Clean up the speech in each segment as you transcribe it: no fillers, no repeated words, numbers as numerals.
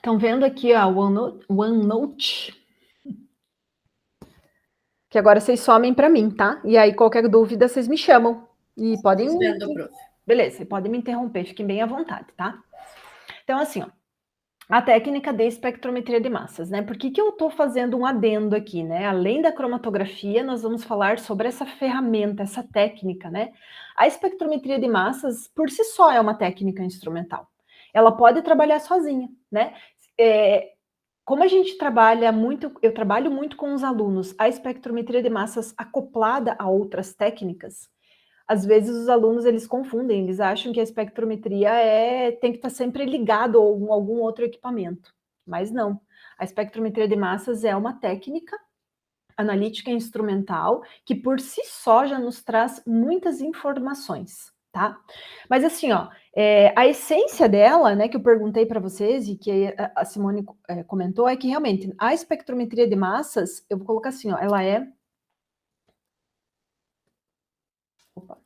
Estão vendo aqui a OneNote? Que agora vocês somem para mim, tá? E aí, qualquer dúvida, vocês me chamam. E podem... Vendo, prof. Beleza, podem me interromper, fiquem bem à vontade, tá? Então, assim, ó, a técnica de espectrometria de massas, né? Por que eu tô fazendo um adendo aqui, né? Além da cromatografia, nós vamos falar sobre essa ferramenta, essa técnica, né? A espectrometria de massas, por si só, é uma técnica instrumental. Ela pode trabalhar sozinha, né? Como a gente trabalha muito, eu trabalho muito com os alunos, a espectrometria de massas acoplada a outras técnicas, às vezes os alunos eles confundem, eles acham que a espectrometria tem que estar sempre ligado a algum outro equipamento, mas não. A espectrometria de massas é uma técnica analítica instrumental que por si só já nos traz muitas informações, tá? Mas assim, ó, a essência dela, né, que eu perguntei para vocês e que a Simone comentou, é que realmente a espectrometria de massas, eu vou colocar assim, ó, ela é... Opa.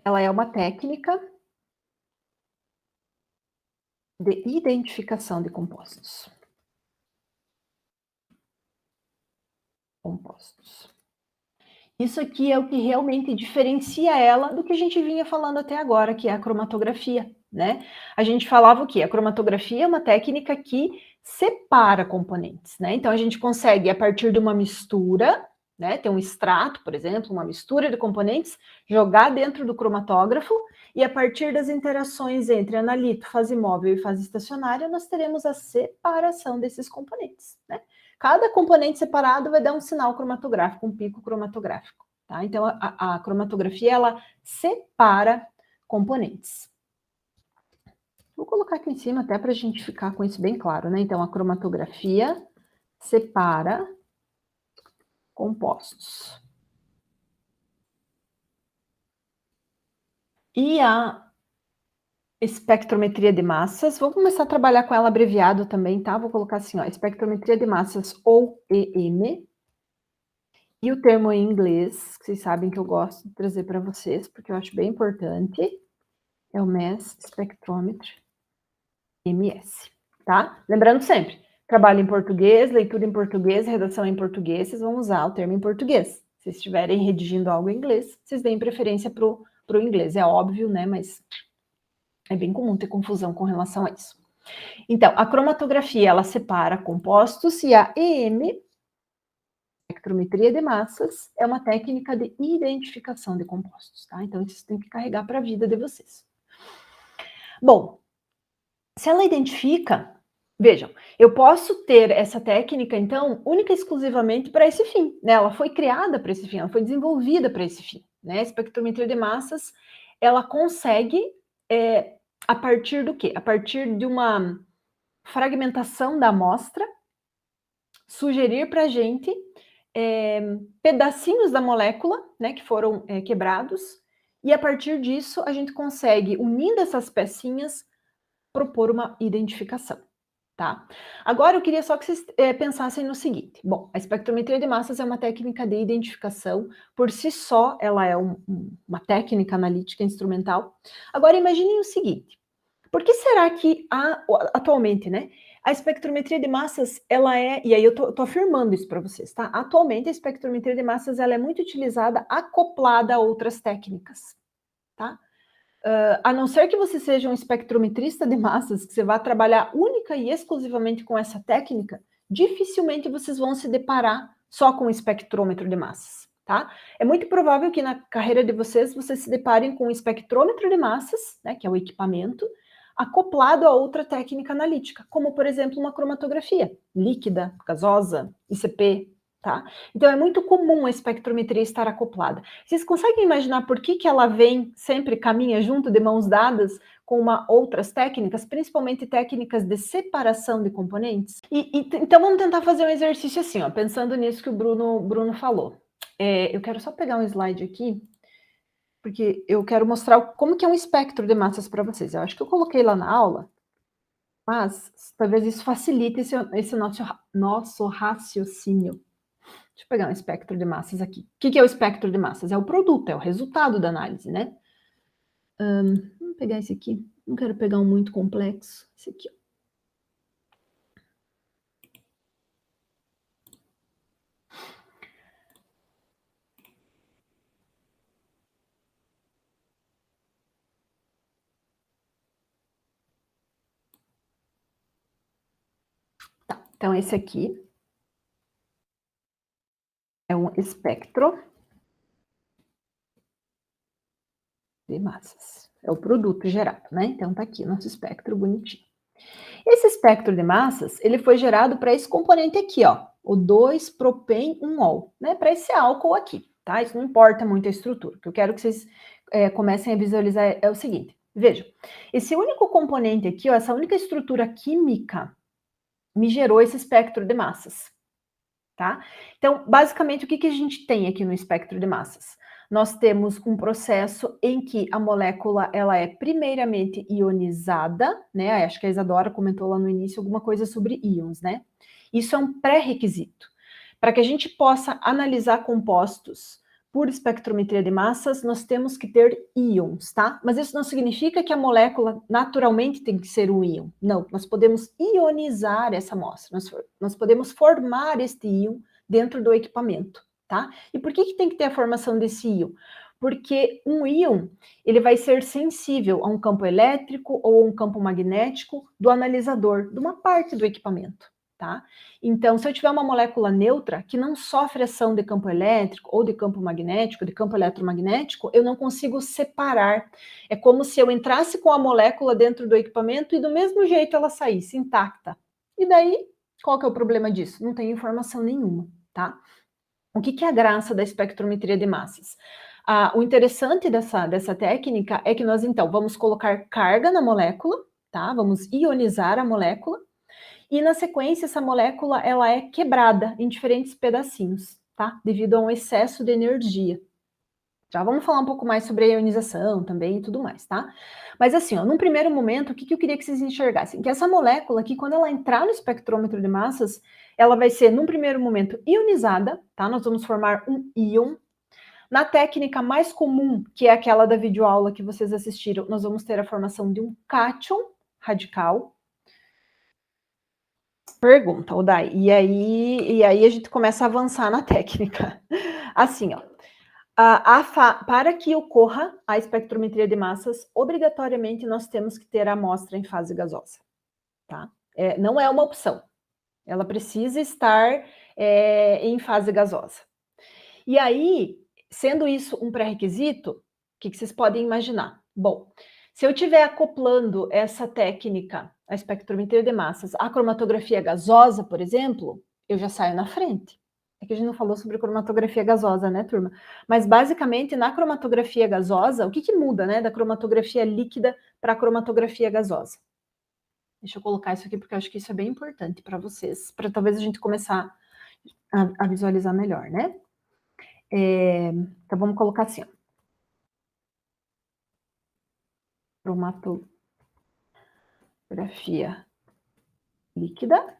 Ela é uma técnica de identificação de compostos. Isso aqui é o que realmente diferencia ela do que a gente vinha falando até agora, que é a cromatografia, né? A gente falava o quê? A cromatografia é uma técnica que separa componentes, né? Então a gente consegue, a partir de uma mistura, né? Ter um extrato, por exemplo, uma mistura de componentes, jogar dentro do cromatógrafo, e a partir das interações entre analito, fase móvel e fase estacionária, nós teremos a separação desses componentes, né? Cada componente separado vai dar um sinal cromatográfico, um pico cromatográfico, tá? Então, a cromatografia, ela separa componentes. Vou colocar aqui em cima até para a gente ficar com isso bem claro, né? Então, a cromatografia separa compostos. E a espectrometria de massas, vou começar a trabalhar com ela abreviado também, tá? Vou colocar assim, ó, espectrometria de massas, ou EM. E o termo em inglês, que vocês sabem que eu gosto de trazer para vocês, porque eu acho bem importante, é o Mass Spectrometry, MS, tá? Lembrando sempre, trabalho em português, leitura em português, redação em português, vocês vão usar o termo em português. Se estiverem redigindo algo em inglês, vocês deem preferência pro inglês. É óbvio, né? Mas é bem comum ter confusão com relação a isso. Então, a cromatografia, ela separa compostos e a EM, espectrometria de massas, é uma técnica de identificação de compostos, tá? Então, isso tem que carregar para a vida de vocês. Bom, se ela identifica, vejam, eu posso ter essa técnica, então, única e exclusivamente para esse fim, né? Ela foi criada para esse fim, ela foi desenvolvida para esse fim, né? A espectrometria de massas, ela consegue, a partir do quê? A partir de uma fragmentação da amostra, sugerir para a gente pedacinhos da molécula, né, que foram quebrados, e a partir disso a gente consegue, unindo essas pecinhas, propor uma identificação, tá? Agora eu queria só que vocês pensassem no seguinte, bom, a espectrometria de massas é uma técnica de identificação, por si só ela é uma técnica analítica instrumental. Agora imaginem o seguinte, por que será que atualmente, né, a espectrometria de massas, ela e aí eu tô afirmando isso para vocês, tá? Atualmente a espectrometria de massas, ela é muito utilizada acoplada a outras técnicas, tá? A não ser que você seja um espectrometrista de massas, que você vá trabalhar única e exclusivamente com essa técnica, dificilmente vocês vão se deparar só com o espectrômetro de massas, tá? É muito provável que na carreira de vocês se deparem com o espectrômetro de massas, né, que é o equipamento, acoplado a outra técnica analítica, como, por exemplo, uma cromatografia líquida, gasosa, ICP, tá? Então, é muito comum a espectrometria estar acoplada. Vocês conseguem imaginar por que ela sempre caminha junto, de mãos dadas, com outras técnicas, principalmente técnicas de separação de componentes? Então, vamos tentar fazer um exercício assim, ó, pensando nisso que o Bruno falou. Eu quero só pegar um slide aqui, porque eu quero mostrar como que é um espectro de massas para vocês. Eu acho que eu coloquei lá na aula, mas talvez isso facilite esse nosso raciocínio. Deixa eu pegar um espectro de massas aqui. O que é o espectro de massas? É o produto, é o resultado da análise, né? Vamos pegar esse aqui. Não quero pegar um muito complexo. Esse aqui, ó. Tá, então esse aqui é um espectro de massas. É o produto gerado, né? Então tá aqui nosso espectro bonitinho. Esse espectro de massas, ele foi gerado para esse componente aqui, ó, o 2-propen-1-ol, né? Para esse álcool aqui, tá? Isso não importa muito a estrutura. O que eu quero que vocês comecem a visualizar é o seguinte. Vejam, esse único componente aqui, ó, essa única estrutura química, me gerou esse espectro de massas, tá? Então, basicamente, o que a gente tem aqui no espectro de massas? Nós temos um processo em que a molécula ela é primeiramente ionizada, né? Acho que a Isadora comentou lá no início alguma coisa sobre íons, né? Isso é um pré-requisito. Para que a gente possa analisar compostos por espectrometria de massas, nós temos que ter íons, tá? Mas isso não significa que a molécula naturalmente tem que ser um íon. Não, nós podemos ionizar essa amostra, nós podemos formar este íon dentro do equipamento, tá? E por que tem que ter a formação desse íon? Porque um íon, ele vai ser sensível a um campo elétrico ou um campo magnético do analisador, de uma parte do equipamento, tá? Então, se eu tiver uma molécula neutra que não sofre ação de campo elétrico ou de campo magnético, de campo eletromagnético, eu não consigo separar. É como se eu entrasse com a molécula dentro do equipamento e do mesmo jeito ela saísse intacta. E daí, qual que é o problema disso? Não tem informação nenhuma, tá? O que é a graça da espectrometria de massas? O interessante dessa técnica é que nós, então, vamos colocar carga na molécula, tá? Vamos ionizar a molécula, e na sequência essa molécula ela é quebrada em diferentes pedacinhos, tá? Devido a um excesso de energia. Já vamos falar um pouco mais sobre a ionização também e tudo mais, tá? Mas assim, ó, num primeiro momento, o que eu queria que vocês enxergassem? Que essa molécula aqui, quando ela entrar no espectrômetro de massas, ela vai ser, num primeiro momento, ionizada, tá? Nós vamos formar um íon. Na técnica mais comum, que é aquela da videoaula que vocês assistiram, nós vamos ter a formação de um cátion radical. Pergunta, Odai, e aí a gente começa a avançar na técnica. Assim, ó, para que ocorra a espectrometria de massas, obrigatoriamente nós temos que ter a amostra em fase gasosa, tá? Não é uma opção, ela precisa estar em fase gasosa. E aí, sendo isso um pré-requisito, o que vocês podem imaginar? Bom, se eu estiver acoplando essa técnica, a espectrometria de massas, à cromatografia gasosa, por exemplo, eu já saio na frente. É que a gente não falou sobre cromatografia gasosa, né, turma? Mas, basicamente, na cromatografia gasosa, o que muda, né, da cromatografia líquida para a cromatografia gasosa? Deixa eu colocar isso aqui, porque eu acho que isso é bem importante para vocês, para talvez a gente começar a visualizar melhor, né? Então, vamos colocar assim, ó. Cromatografia líquida,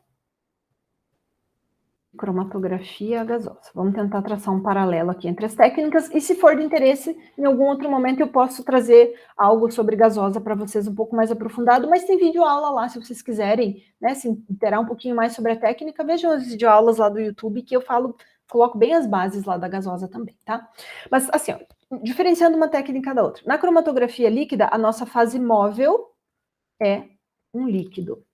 cromatografia gasosa. Vamos tentar traçar um paralelo aqui entre as técnicas, e se for de interesse, em algum outro momento eu posso trazer algo sobre gasosa para vocês um pouco mais aprofundado, mas tem videoaula lá, se vocês quiserem, né, se interar um pouquinho mais sobre a técnica, vejam as videoaulas lá do YouTube, que eu coloco bem as bases lá da gasosa também, tá? Mas assim, ó, diferenciando uma técnica da outra. Na cromatografia líquida, a nossa fase móvel é um líquido.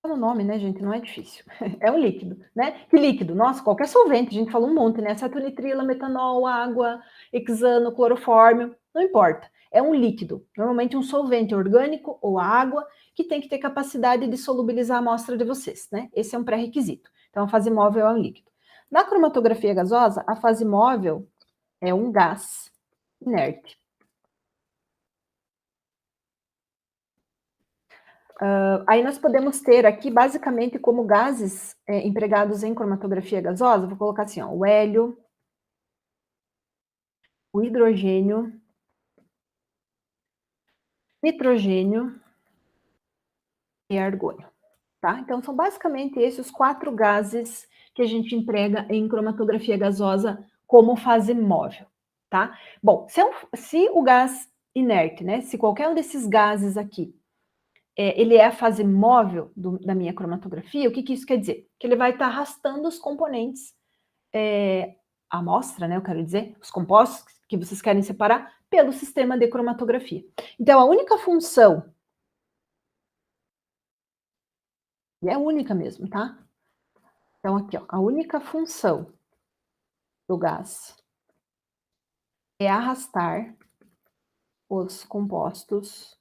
No nome, né, gente? Não é difícil. É um líquido, né? Que líquido? Nossa, qualquer solvente, a gente falou um monte, né? Acetonitrila, metanol, água, hexano, clorofórmio, não importa. É um líquido, normalmente um solvente orgânico ou água, que tem que ter capacidade de solubilizar a amostra de vocês, né? Esse é um pré-requisito. Então, a fase móvel é um líquido. Na cromatografia gasosa, a fase móvel é um gás inerte. Aí nós podemos ter aqui, basicamente, como gases empregados em cromatografia gasosa, vou colocar assim, ó, o hélio, o hidrogênio, nitrogênio e argônio, tá? Então, são basicamente esses os 4 gases que a gente emprega em cromatografia gasosa como fase móvel, tá? Bom, se o gás inerte, né? Se qualquer um desses gases aqui, ele é a fase móvel da minha cromatografia, o que isso quer dizer? Que ele vai estar arrastando os componentes, a amostra, né, eu quero dizer, os compostos que vocês querem separar, pelo sistema de cromatografia. Então, a única função, e é única mesmo, tá? Então, aqui, ó, a única função do gás é arrastar os compostos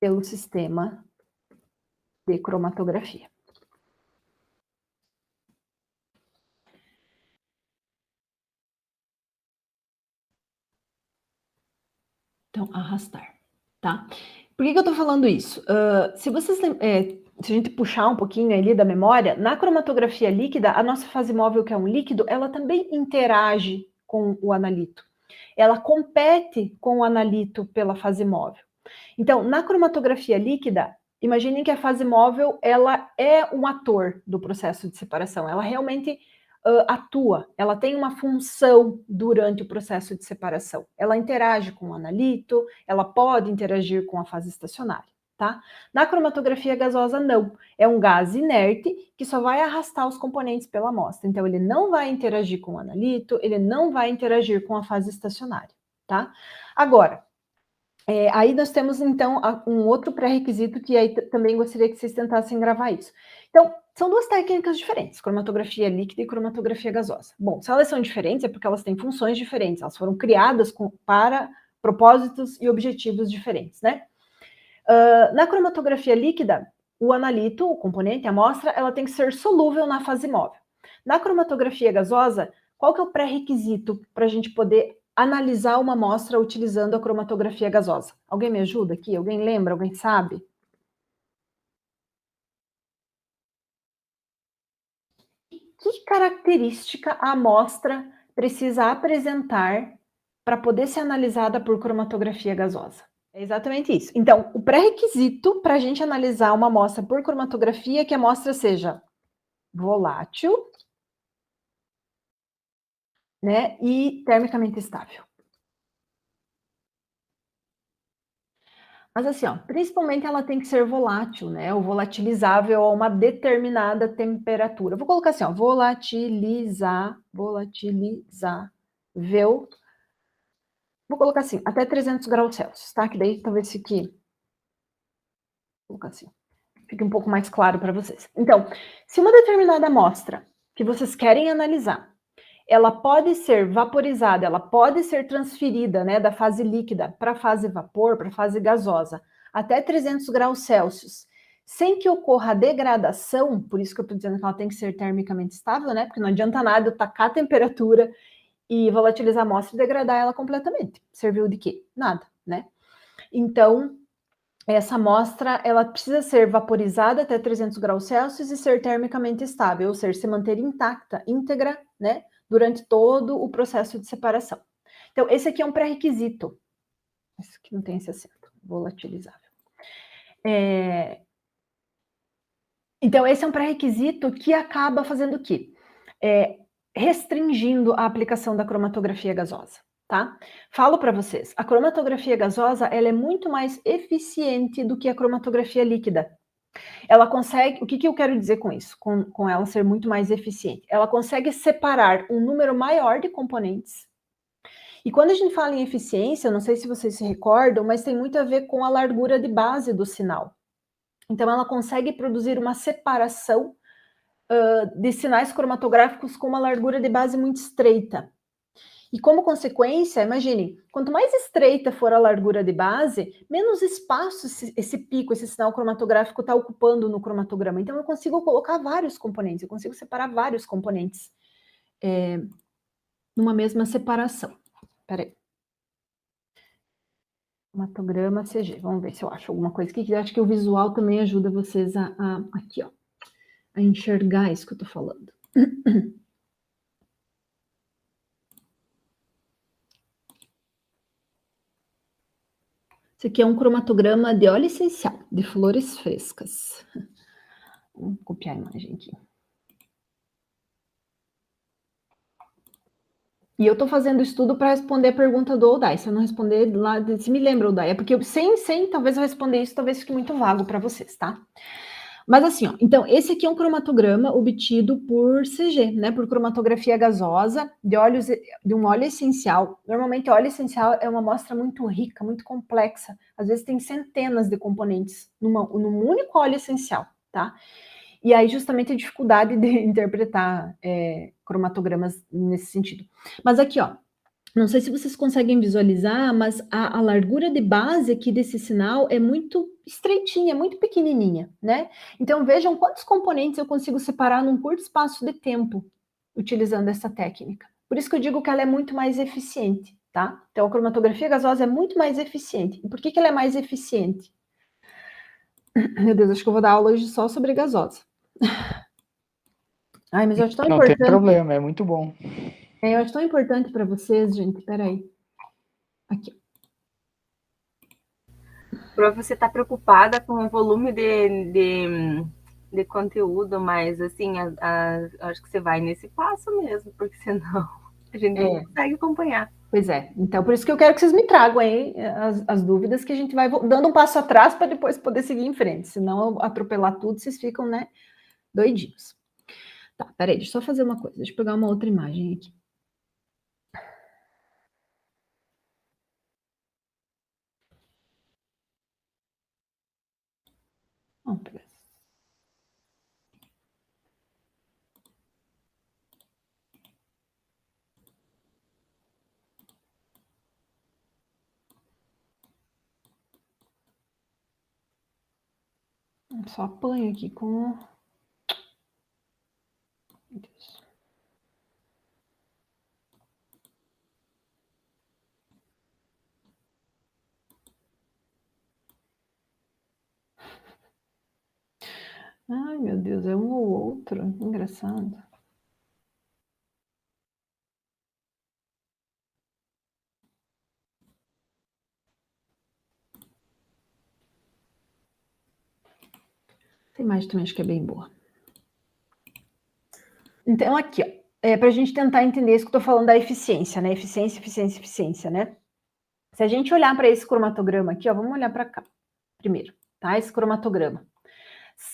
pelo sistema de cromatografia. Então, arrastar, tá? Por que eu tô falando isso? Se a gente puxar um pouquinho ali da memória, na cromatografia líquida, a nossa fase móvel, que é um líquido, ela também interage com o analito. Ela compete com o analito pela fase móvel. Então, na cromatografia líquida, imaginem que a fase móvel, ela é um ator do processo de separação. Ela realmente atua, ela tem uma função durante o processo de separação. Ela interage com o analito, ela pode interagir com a fase estacionária, tá? Na cromatografia gasosa, não. É um gás inerte que só vai arrastar os componentes pela amostra. Então, ele não vai interagir com o analito, ele não vai interagir com a fase estacionária, tá? Agora, aí nós temos, então, um outro pré-requisito que aí também gostaria que vocês tentassem gravar isso. Então, são duas técnicas diferentes, cromatografia líquida e cromatografia gasosa. Bom, se elas são diferentes é porque elas têm funções diferentes, elas foram criadas para propósitos e objetivos diferentes, né? Na cromatografia líquida, o analito, o componente, a amostra, ela tem que ser solúvel na fase móvel. Na cromatografia gasosa, qual que é o pré-requisito para a gente poder analisar uma amostra utilizando a cromatografia gasosa? Alguém me ajuda aqui? Alguém lembra? Alguém sabe? Que característica a amostra precisa apresentar para poder ser analisada por cromatografia gasosa? É exatamente isso. Então, o pré-requisito para a gente analisar uma amostra por cromatografia é que a amostra seja volátil, né, e termicamente estável. Mas assim, ó, principalmente ela tem que ser volátil, né, ou volatilizável a uma determinada temperatura. Vou colocar assim, ó, volatilizável. Vou colocar assim, até 300 graus Celsius, tá? Que daí talvez fique, vou colocar assim, fique um pouco mais claro para vocês. Então, se uma determinada amostra que vocês querem analisar, ela pode ser vaporizada, ela pode ser transferida, né, da fase líquida para a fase vapor, para a fase gasosa, até 300 graus Celsius, sem que ocorra a degradação, por isso que eu estou dizendo que ela tem que ser termicamente estável, né, porque não adianta nada eu tacar a temperatura e volatilizar a amostra e degradar ela completamente. Serviu de quê? Nada, né? Então, essa amostra, ela precisa ser vaporizada até 300 graus Celsius e ser termicamente estável, ou seja, se manter intacta, íntegra, né, durante todo o processo de separação. Então, esse aqui é um pré-requisito. Esse aqui não tem esse acento, volatilizável. Então, esse é um pré-requisito que acaba fazendo o quê? Restringindo a aplicação da cromatografia gasosa, tá? Falo para vocês, a cromatografia gasosa, ela é muito mais eficiente do que a cromatografia líquida. Ela consegue, o que eu quero dizer com isso? Com ela ser muito mais eficiente. Ela consegue separar um número maior de componentes. E quando a gente fala em eficiência, não sei se vocês se recordam, mas tem muito a ver com a largura de base do sinal. Então, ela consegue produzir uma separação de sinais cromatográficos com uma largura de base muito estreita. E como consequência, imagine, quanto mais estreita for a largura de base, menos espaço esse pico, esse sinal cromatográfico está ocupando no cromatograma. Então, eu consigo colocar vários componentes, eu consigo separar vários componentes numa mesma separação. Espera aí. Cromatograma CG. Vamos ver se eu acho alguma coisa aqui, que eu acho que o visual também ajuda vocês aqui, ó, a enxergar isso que eu estou falando. Esse aqui é um cromatograma de óleo essencial, de flores frescas. Vamos copiar a imagem aqui. E eu estou fazendo estudo para responder a pergunta do Odai. Se eu não responder lá, se me lembra, Odai, é porque talvez eu responder isso, talvez fique muito vago para vocês, tá? Mas assim, ó, então, esse aqui é um cromatograma obtido por CG, né? Por cromatografia gasosa de um óleo essencial. Normalmente, óleo essencial é uma amostra muito rica, muito complexa. Às vezes tem centenas de componentes num único óleo essencial, tá? E aí, justamente, a dificuldade de interpretar cromatogramas nesse sentido. Mas aqui, ó, não sei se vocês conseguem visualizar, mas a largura de base aqui desse sinal é muito estreitinha, muito pequenininha, né? Então, vejam quantos componentes eu consigo separar num curto espaço de tempo utilizando essa técnica. Por isso que eu digo que ela é muito mais eficiente, tá? Então, a cromatografia gasosa é muito mais eficiente. E por que ela é mais eficiente? Meu Deus, acho que eu vou dar aula hoje só sobre gasosa. Ai, mas eu acho tão Não importante. tem problema, é muito bom. Eu acho tão importante para vocês, gente. Peraí. Aqui. Para você estar preocupada com o volume de conteúdo, mas assim, acho que você vai nesse passo mesmo, porque senão a gente não consegue acompanhar. Pois é. Então, por isso que eu quero que vocês me tragam aí as dúvidas, que a gente vai dando um passo atrás para depois poder seguir em frente. Senão, eu atropelar tudo, vocês ficam, né, doidinhos. Tá, peraí, deixa eu só fazer uma coisa. Deixa eu pegar uma outra imagem aqui. Vamos pegar. Eu só apanho aqui com... Meu Deus. Ai, meu Deus, é um ou outro. Engraçado. Essa imagem também acho que é bem boa. Então, aqui, ó, para a gente tentar entender isso que eu estou falando da eficiência, né? Eficiência, né? Se a gente olhar para esse cromatograma aqui, ó, vamos olhar para cá primeiro, tá? Esse cromatograma.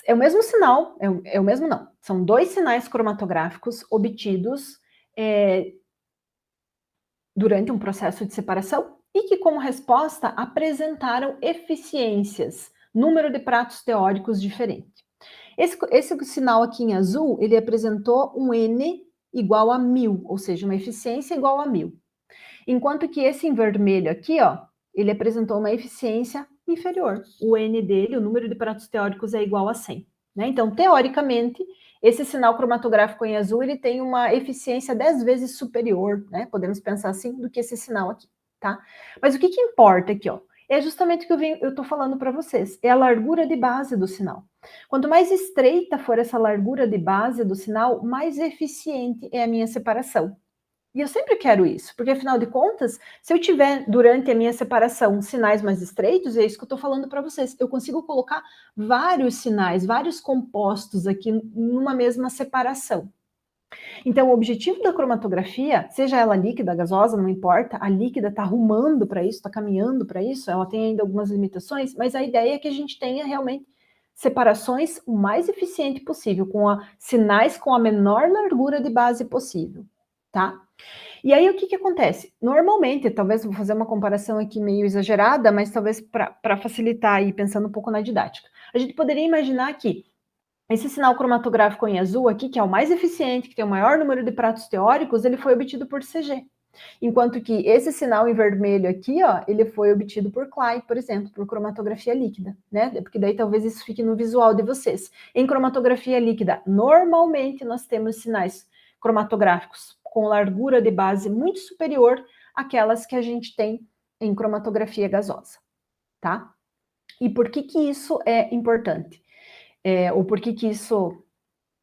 É o mesmo sinal, é o mesmo não. São dois sinais cromatográficos obtidos durante um processo de separação e que, como resposta, apresentaram eficiências, número de pratos teóricos diferente. Esse sinal aqui em azul, ele apresentou um N igual a 1000, ou seja, uma eficiência igual a 1000. Enquanto que esse em vermelho aqui, ó, ele apresentou uma eficiência inferior. O N dele, o número de pratos teóricos, é igual a 100. Né? Então, teoricamente, esse sinal cromatográfico em azul, ele tem uma eficiência 10 vezes superior, né? Podemos pensar assim, do que esse sinal aqui, tá? Mas o que importa aqui, ó? É justamente o que eu estou falando para vocês, é a largura de base do sinal. Quanto mais estreita for essa largura de base do sinal, mais eficiente é a minha separação. E eu sempre quero isso, porque afinal de contas, se eu tiver durante a minha separação sinais mais estreitos, é isso que eu estou falando para vocês. Eu consigo colocar vários sinais, vários compostos aqui numa mesma separação. Então, o objetivo da cromatografia, seja ela líquida, gasosa, não importa, a líquida está arrumando para isso, está caminhando para isso, ela tem ainda algumas limitações, mas a ideia é que a gente tenha realmente separações o mais eficiente possível, sinais com a menor largura de base possível, tá? E aí, o que acontece? Normalmente, talvez vou fazer uma comparação aqui meio exagerada, mas talvez para facilitar aí, pensando um pouco na didática. A gente poderia imaginar que esse sinal cromatográfico em azul aqui, que é o mais eficiente, que tem o maior número de pratos teóricos, ele foi obtido por CG. Enquanto que esse sinal em vermelho aqui, ó, ele foi obtido por Clay, por exemplo, por cromatografia líquida, né? Porque daí talvez isso fique no visual de vocês. Em cromatografia líquida, normalmente nós temos sinais cromatográficos com largura de base muito superior àquelas que a gente tem em cromatografia gasosa, tá? E por que isso é importante? Ou por que isso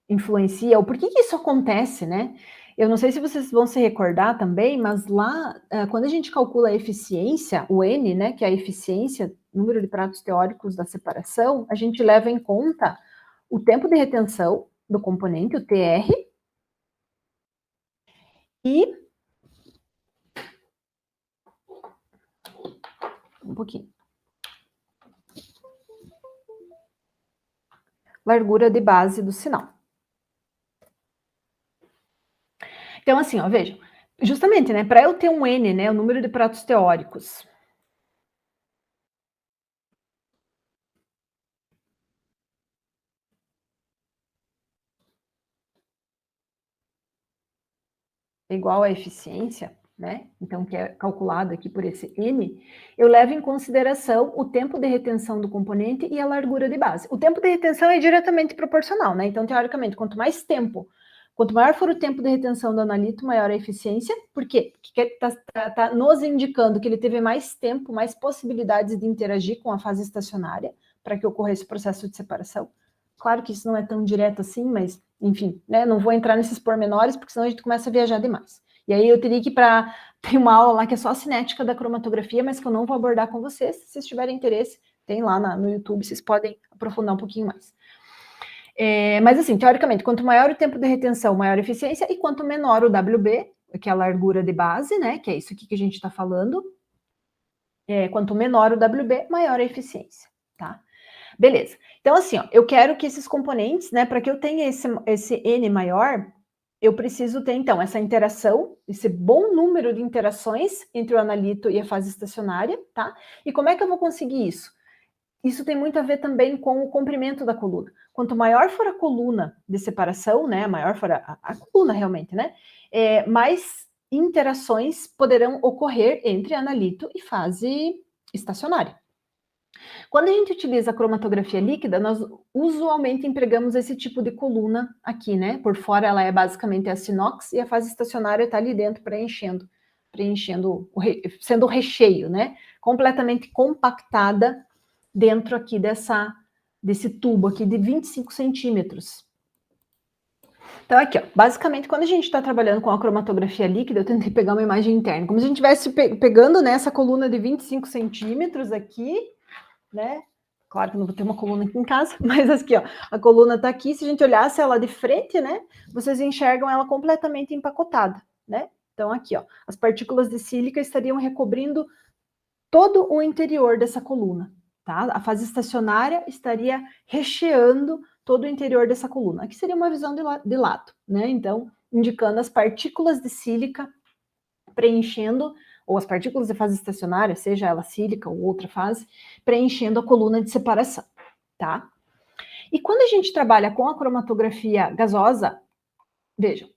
influencia, ou por que isso acontece, né? Eu não sei se vocês vão se recordar também, mas lá, quando a gente calcula a eficiência, o N, né, que é a eficiência, número de pratos teóricos da separação, a gente leva em conta o tempo de retenção do componente, o TR, e Um pouquinho. Largura de base do sinal. Então, assim, ó, vejam. Justamente, né, para eu ter um N, né, o número de pratos teóricos, é igual à eficiência, né, então que é calculado aqui por esse N, eu levo em consideração o tempo de retenção do componente e a largura de base. O tempo de retenção é diretamente proporcional, né, então teoricamente, quanto maior for o tempo de retenção do analito, maior a eficiência. Por quê? Porque está nos indicando que ele teve mais tempo, mais possibilidades de interagir com a fase estacionária para que ocorra esse processo de separação. Claro que isso não é tão direto assim, mas, enfim, né, não vou entrar nesses pormenores, porque senão a gente começa a viajar demais. E aí eu teria que ir para... Tem uma aula lá que é só a cinética da cromatografia, mas que eu não vou abordar com vocês. Se vocês tiverem interesse, tem lá no YouTube, vocês podem aprofundar um pouquinho mais. Mas assim, teoricamente, quanto maior o tempo de retenção, maior a eficiência, e quanto menor o WB, que é a largura de base, né, que é isso aqui que a gente está falando, quanto menor o WB, maior a eficiência, tá? Beleza. Então, assim, ó, eu quero que esses componentes, né, para que eu tenha esse N maior, eu preciso ter, então, essa interação, esse bom número de interações entre o analito e a fase estacionária, tá? E como é que eu vou conseguir isso? Isso tem muito a ver também com o comprimento da coluna. Quanto maior for a coluna de separação, né, maior for a coluna realmente, né, mais interações poderão ocorrer entre analito e fase estacionária. Quando a gente utiliza a cromatografia líquida, nós usualmente empregamos esse tipo de coluna aqui, né? Por fora ela é basicamente a inox e a fase estacionária está ali dentro preenchendo, sendo o recheio, né? Completamente compactada dentro aqui desse tubo aqui de 25 centímetros. Então aqui, ó, basicamente quando a gente está trabalhando com a cromatografia líquida, eu tentei pegar uma imagem interna, como se a gente estivesse pegando nessa coluna de 25 centímetros aqui, né? Claro que não vou ter uma coluna aqui em casa, mas aqui, ó, a coluna tá aqui, se a gente olhasse ela de frente, né, vocês enxergam ela completamente empacotada, né? Então aqui, ó, as partículas de sílica estariam recobrindo todo o interior dessa coluna, tá? A fase estacionária estaria recheando todo o interior dessa coluna. Aqui seria uma visão de lado, né? Então, indicando as partículas de sílica preenchendo, ou as partículas de fase estacionária, seja ela sílica ou outra fase, preenchendo a coluna de separação, tá? E quando a gente trabalha com a cromatografia gasosa, vejam,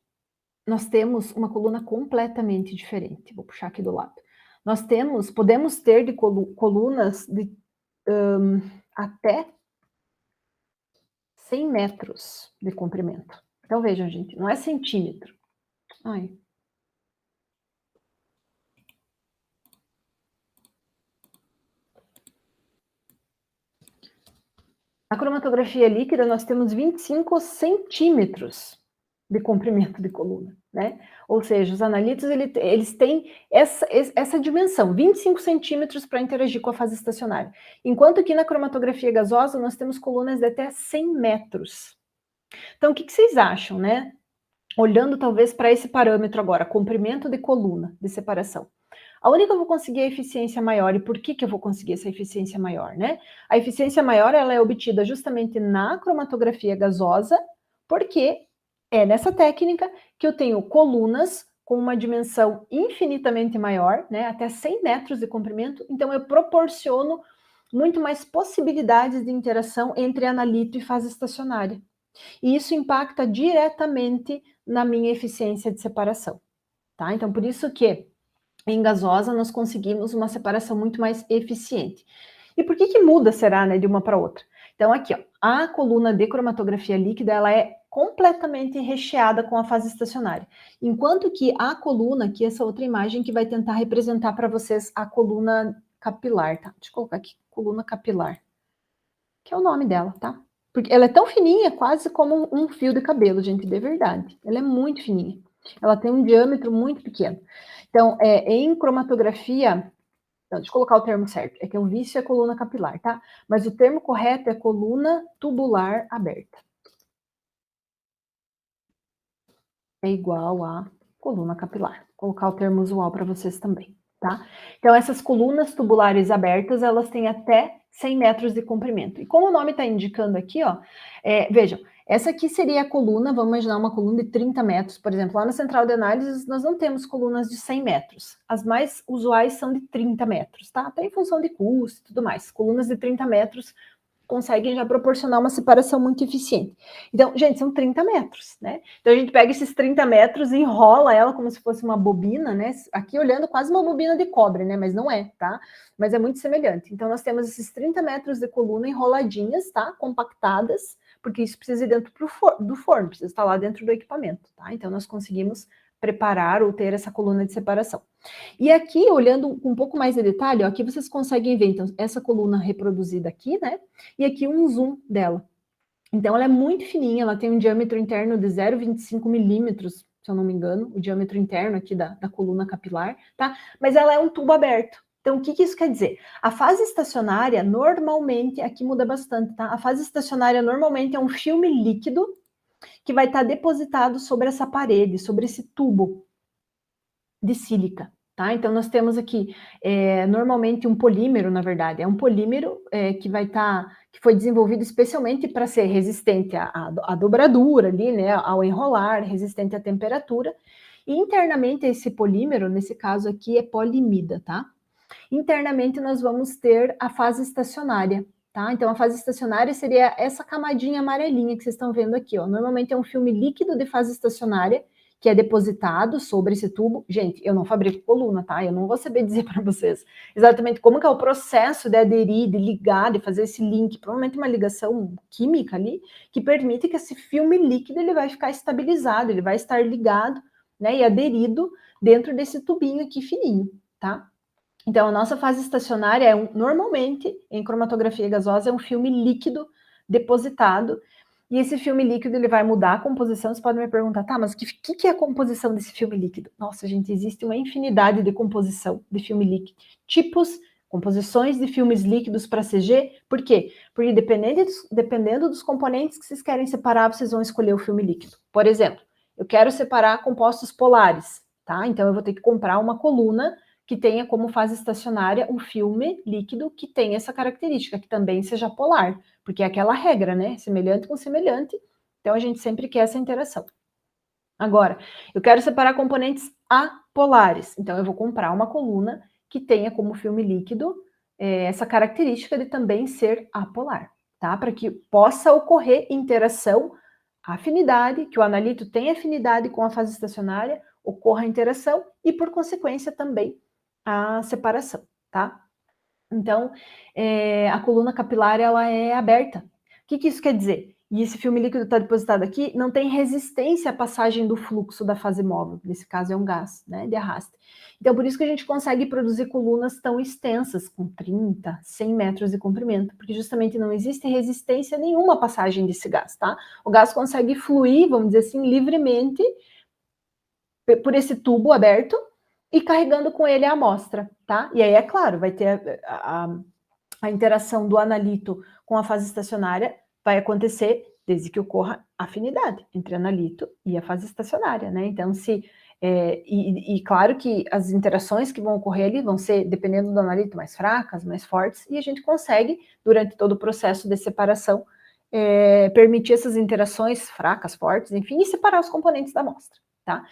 nós temos uma coluna completamente diferente. Vou puxar aqui do lado. Podemos ter de colunas de até 100 metros de comprimento. Então vejam, gente, não é centímetro. Ai. Na cromatografia líquida, nós temos 25 centímetros de comprimento de coluna, né? Ou seja, os analitos, eles têm essa dimensão, 25 centímetros para interagir com a fase estacionária. Enquanto que na cromatografia gasosa, nós temos colunas de até 100 metros. Então, o que vocês acham, né? Olhando talvez para esse parâmetro agora, comprimento de coluna de separação. Aonde que eu vou conseguir a eficiência maior e por que eu vou conseguir essa eficiência maior, né? A eficiência maior, ela é obtida justamente na cromatografia gasosa, porque é nessa técnica que eu tenho colunas com uma dimensão infinitamente maior, né, até 100 metros de comprimento, então eu proporciono muito mais possibilidades de interação entre analito e fase estacionária. E isso impacta diretamente na minha eficiência de separação, tá? Então, por isso que em gasosa nós conseguimos uma separação muito mais eficiente. E por que muda, será, né, de uma para outra? Então aqui, ó, a coluna de cromatografia líquida, ela é completamente recheada com a fase estacionária, enquanto que a coluna, que essa outra imagem que vai tentar representar para vocês a coluna capilar, tá? Deixa eu colocar aqui, coluna capilar, que é o nome dela, tá? Porque ela é tão fininha, quase como um fio de cabelo, gente, de verdade. Ela é muito fininha. Ela tem um diâmetro muito pequeno. Então, em cromatografia, não, deixa eu colocar o termo certo, é que o vício é coluna capilar, tá? Mas o termo correto é coluna tubular aberta. É igual a coluna capilar. Vou colocar o termo usual para vocês também, tá? Então, essas colunas tubulares abertas, elas têm até 100 metros de comprimento. E como o nome está indicando aqui, ó, vejam, essa aqui seria a coluna, vamos imaginar uma coluna de 30 metros, por exemplo, lá na central de análise nós não temos colunas de 100 metros, as mais usuais são de 30 metros, tá? Até em função de custo e tudo mais, colunas de 30 metros conseguem já proporcionar uma separação muito eficiente. Então, gente, são 30 metros, né? Então, a gente pega esses 30 metros e enrola ela como se fosse uma bobina, né? Aqui olhando quase uma bobina de cobre, né? Mas não é, tá? Mas é muito semelhante. Então, nós temos esses 30 metros de coluna enroladinhas, tá? Compactadas, porque isso precisa ir dentro do forno, precisa estar lá dentro do equipamento, tá? Então, nós conseguimos preparar ou ter essa coluna de separação. E aqui, olhando um pouco mais de detalhe, ó, aqui vocês conseguem ver, então, essa coluna reproduzida aqui, né? E aqui um zoom dela. Então, ela é muito fininha, ela tem um diâmetro interno de 0,25 milímetros, se eu não me engano, o diâmetro interno aqui da coluna capilar, tá? Mas ela é um tubo aberto. Então, o que isso quer dizer? A fase estacionária, normalmente, aqui muda bastante, tá? A fase estacionária, normalmente, é um filme líquido que vai estar depositado sobre essa parede, sobre esse tubo de sílica. Tá? Então, nós temos aqui, normalmente, um polímero, na verdade, é um polímero que foi desenvolvido especialmente para ser resistente à dobradura ali, né, ao enrolar, resistente à temperatura, e internamente esse polímero, nesse caso aqui, é polimida, tá? Internamente nós vamos ter a fase estacionária, tá? Então, a fase estacionária seria essa camadinha amarelinha que vocês estão vendo aqui, ó. Normalmente é um filme líquido de fase estacionária, que é depositado sobre esse tubo. Gente, eu não fabrico coluna, tá? Eu não vou saber dizer para vocês exatamente como que é o processo de aderir, de ligar, de fazer esse link, provavelmente uma ligação química ali, que permite que esse filme líquido ele vai ficar estabilizado, ele vai estar ligado, né, e aderido dentro desse tubinho aqui fininho, tá? Então, a nossa fase estacionária normalmente, em cromatografia gasosa, é um filme líquido depositado, e esse filme líquido ele vai mudar a composição. Você pode me perguntar, tá, mas o que é a composição desse filme líquido? Nossa, gente, existe uma infinidade de composição de filme líquido. Tipos, composições de filmes líquidos para CG. Por quê? Porque dependendo dos componentes que vocês querem separar, vocês vão escolher o filme líquido. Por exemplo, eu quero separar compostos polares, tá? Então, eu vou ter que comprar uma coluna que tenha como fase estacionária um filme líquido que tenha essa característica, que também seja polar, porque é aquela regra, né? Semelhante com semelhante, então a gente sempre quer essa interação. Agora, eu quero separar componentes apolares, então eu vou comprar uma coluna que tenha como filme líquido essa característica de também ser apolar, tá? Para que possa ocorrer interação, afinidade, que o analito tenha afinidade com a fase estacionária, ocorra a interação e, por consequência, também a separação, tá? Então, a coluna capilar, ela é aberta. O que isso quer dizer? E esse filme líquido está depositado aqui, não tem resistência à passagem do fluxo da fase móvel, nesse caso é um gás, né, de arraste. Então, por isso que a gente consegue produzir colunas tão extensas, com 30, 100 metros de comprimento, porque justamente não existe resistência nenhuma à passagem desse gás, tá? O gás consegue fluir, vamos dizer assim, livremente por esse tubo aberto, e carregando com ele a amostra, tá? E aí, é claro, vai ter a interação do analito com a fase estacionária, vai acontecer desde que ocorra afinidade entre analito e a fase estacionária, né? Então, claro que as interações que vão ocorrer ali vão ser, dependendo do analito, mais fracas, mais fortes, e a gente consegue, durante todo o processo de separação, permitir essas interações fracas, fortes, enfim, e separar os componentes da amostra, tá?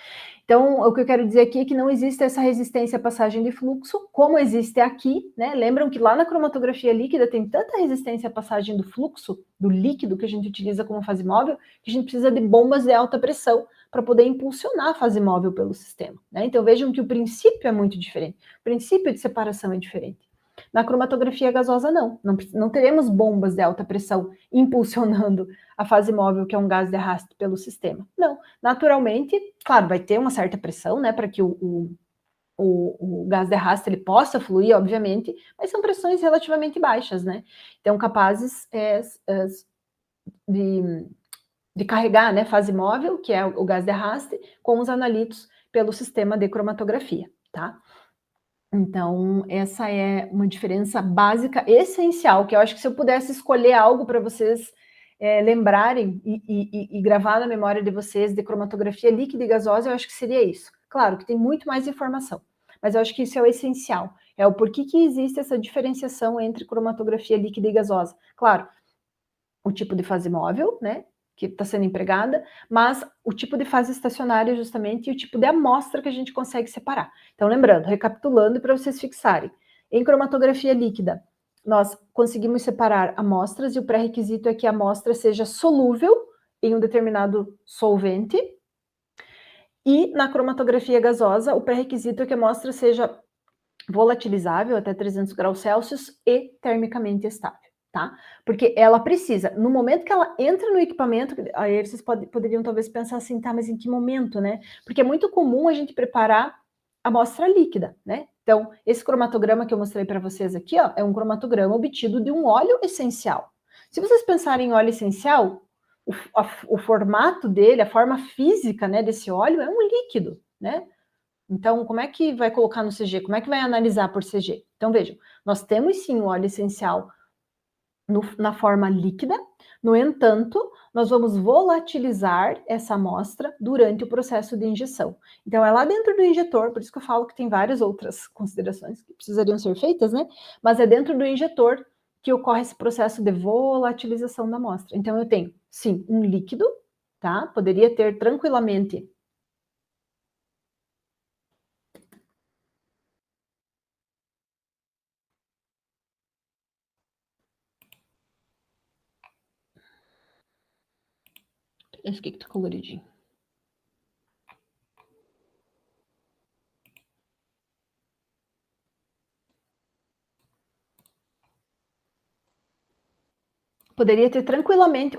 Então, o que eu quero dizer aqui é que não existe essa resistência à passagem de fluxo, como existe aqui, né? Lembram que lá na cromatografia líquida tem tanta resistência à passagem do fluxo, do líquido que a gente utiliza como fase móvel, que a gente precisa de bombas de alta pressão para poder impulsionar a fase móvel pelo sistema, né? Então, vejam que o princípio é muito diferente, o princípio de separação é diferente. Na cromatografia gasosa, não teremos bombas de alta pressão impulsionando a fase móvel, que é um gás de arraste pelo sistema. Não, naturalmente, claro, vai ter uma certa pressão, né, para que o gás de arraste ele possa fluir, obviamente, mas são pressões relativamente baixas, né? Então, capazes de carregar, né, fase móvel, que é o gás de arraste, com os analitos pelo sistema de cromatografia, tá? Então, essa é uma diferença básica, essencial, que eu acho que se eu pudesse escolher algo para vocês lembrarem e gravar na memória de vocês de cromatografia líquida e gasosa, eu acho que seria isso. Claro que tem muito mais informação, mas eu acho que isso é o essencial. É o porquê que existe essa diferenciação entre cromatografia líquida e gasosa. Claro, o tipo de fase móvel, né, que está sendo empregada, mas o tipo de fase estacionária justamente e o tipo de amostra que a gente consegue separar. Então, lembrando, recapitulando para vocês fixarem, em cromatografia líquida, nós conseguimos separar amostras e o pré-requisito é que a amostra seja solúvel em um determinado solvente, e na cromatografia gasosa, o pré-requisito é que a amostra seja volatilizável até 300 graus Celsius e termicamente estável, tá? Porque ela precisa, no momento que ela entra no equipamento, aí vocês poderiam talvez pensar assim, tá, mas em que momento, né? Porque é muito comum a gente preparar amostra líquida, né? Então, esse cromatograma que eu mostrei para vocês aqui, ó, é um cromatograma obtido de um óleo essencial. Se vocês pensarem em óleo essencial, o formato dele, a forma física, né, desse óleo é um líquido, né? Então, como é que vai colocar no CG? Como é que vai analisar por CG? Então, vejam, nós temos sim o óleo essencial na forma líquida, no entanto, nós vamos volatilizar essa amostra durante o processo de injeção. Então, é lá dentro do injetor, por isso que eu falo que tem várias outras considerações que precisariam ser feitas, né? Mas é dentro do injetor que ocorre esse processo de volatilização da amostra. Então, eu tenho, sim, um líquido, tá? Poderia ter tranquilamente esse aqui que tá coloridinho. Poderia ter tranquilamente